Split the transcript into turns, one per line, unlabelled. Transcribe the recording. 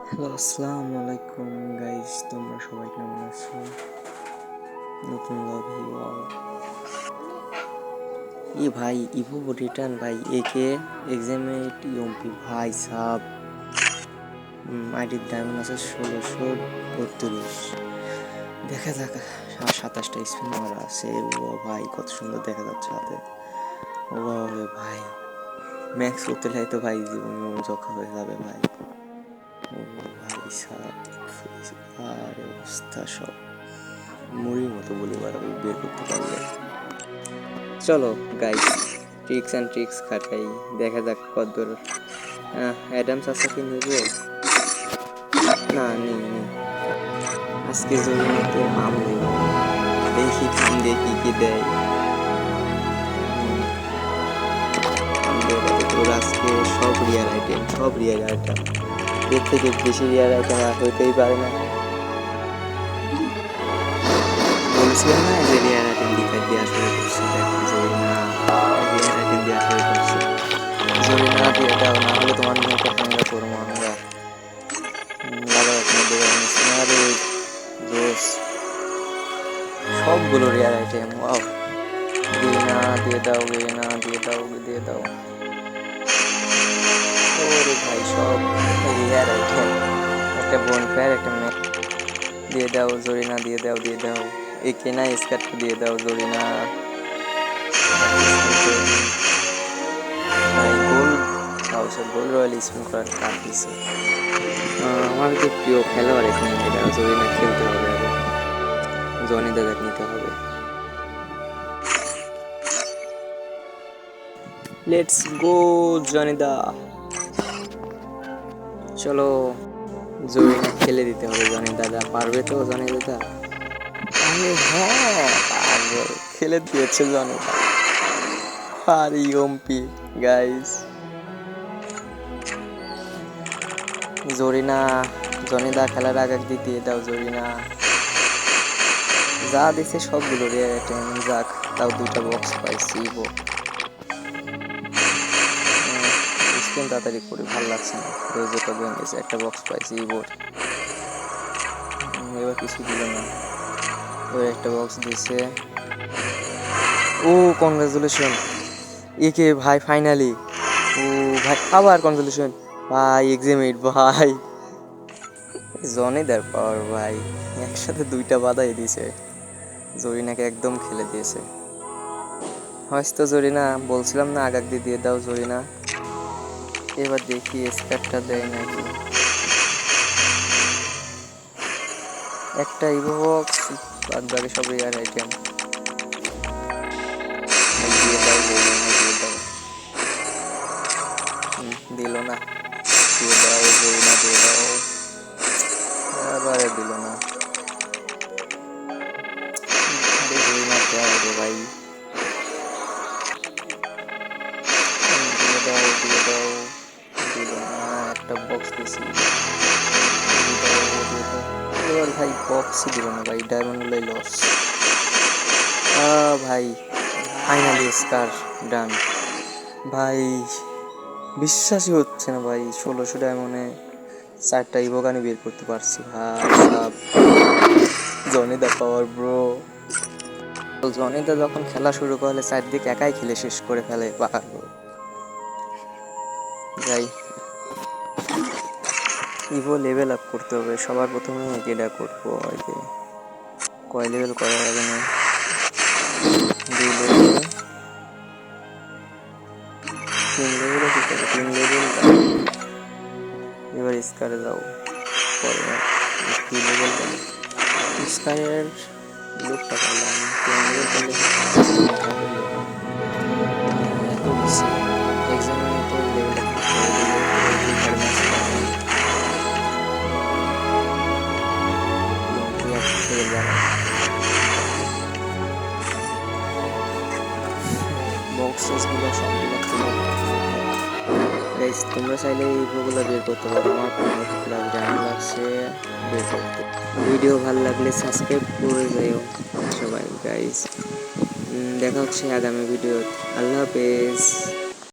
Hello, আসসালামু আলাইকুম guys, তোমরা সবাই কেমন আছো? নতুন লাভ ই ভাই, ইভো রিটার্ন ভাই, একে এক্সামেট ইউপি ভাই সাব। আইডির ডায়মন্ড আছে 1632। দেখা যাক, 27টা স্পিন মারা আছে। ও ভাই, কত সুন্দর দেখা যাচ্ছে হাতে। ও ভাই, ম্যাক্স করতে তো ভাই জীবন জখা হয়ে যাবে ভাই। ও ভাই সাব, আর অবস্থা সব মুড়ির মতো বলে বের করতে পারলে। চলো গাইস, ট্রিক্স অ্যান্ড ট্রিক্স খাটাই, দেখা যাক কতদূর। অ্যাডামস আছে কি নেব? না, নেই নেই। আজকে জমিতে পাম নেই, দেখি পাম দেখি কি দেয়। তোর আজকে সব রিয়ার আইটেম, সব রিয়ার আইটেম, এর থেকে বেশি রিয়ার আইটেম আর হইতেই পারে না। বলছিলাম না যে রিয়ার আইটেম দেওয়া শুরু করছি, দেখো জরি না রিয়ার আইটেম দেওয়া শুরু করছি। জরি না দিয়ে দাও, না হলে তোমার মেয়েকে হাঙ্গা করবো আমরা। সবগুলো রেয়ার আইটেম। ওয়াও, গেনা দিয়ে দাও, গেনা দিয়ে দাও, দিয়ে দাও। ওরে ভাই, সব রেয়ার আইটেম। একটা বনফায়ার, একটা ম্যাক দিয়ে দাও, জরিনা দিয়ে দাও, দিয়ে দাও। এই কেনা স্কার্ট দিয়ে দাও, জরিনা। ভাই গোল হাউসে গোল রয়্যাল স্পিন করার কার্ড দিছে। আমার যে প্রিয় খেলোয়াড় এখানে, এটা জরিনা খেলতে হবে আগে, জনি দাদা নিতে হবে। লেটস গো জনিদা, চলো। জরিনা খেলে দিতে হবে, জনি দাদা পারবে তো? জনি দাদা, আরে হ্যাঁ পারবে, খেলে দিয়েছে জনি দাদা। আর ইউএমপি গাইস, জরিনা, জনিদা খেলার আগে দিয়ে দাও জরিনা। যা দিছে সবগুলো রেয়ার আইটেম, যাক তাও দুইটা বক্স পাইছি। স্পিন তাড়াতাড়ি করে, ভালো লাগছে না, রোজেটা ভেঙে গেছে। একটা বক্স পাইছি ইবোর, এবার কিছু দিল না। ওই একটা বক্স দিছে। ও কংগ্রেচুলেশন একে ভাই, ফাইনালি। ও ভাই, আবার কংগ্রেচুলেশন ভাই, এক্সামেট ভাই। জনিদার পাওয়ার ভাই, একসাথে দুইটা বাধাই দিছে, জরিনাকে একদম খেলে দিয়েছে। হয়তো জরিনা, বলছিলাম না আগাক দিয়ে দাও জরিনা। এবার দেখি স্প্যাটটা দেয় নাকি। একটা ইভো বক্স, বাদ বাকি সব রেয়ার আইটেম। দিয়ে দাও জরিনা, দিয়ে দাও। দিল না, দিয়ে দাও জরিনা, দিয়ে দাও। এবারে দিল না, জরিনা দেওয়া রে ভাই। দিয়ে দাও, দিয়ে দাও। দিল না, একটা বক্স দিছি। এবার ভাই বক্সই দিল না ভাই, ডায়মন্ড হলেই লস। ভাই ফাইনালি স্কার ডান ভাই, বিশ্বাসই হচ্ছে না ভাই, 1600 ডায়মন্ডে 4টা ইভোগানি বের করতে পারছি ভাই সাব। জনিদা পাওয়ার ব্রো। জনিদা যখন খেলা শুরু করলে চারদিকে একাই খেলে শেষ করে ফেলে পাগল। যাই, ইভো লেভেল আপ করতে হবে, সবার প্রথমে এটা করবো আর কি। কয় লেভেল করার আগে না, 2 লেভেল, 3 লেভেলে ঠিক আছে, 3 লেভেল। এবার স্কারে যাও, পরে 2 লেভেল স্কারের লুকটা পারলাম, 3 লেভেল করলে এত বেশি এক্সামিনেটের লেভেলটা বক্সেসগুলো সবগুলো গাইস, তোমরা চাইলে এই ইভোগুলো বের করতে পারো, আমার জানা লাগছে বের করতে। ভিডিও ভালো লাগলে সাবস্ক্রাইব করে যাও সবাই গাইস। দেখা হচ্ছে আগামী ভিডিও। আল্লাহ হাফেজ।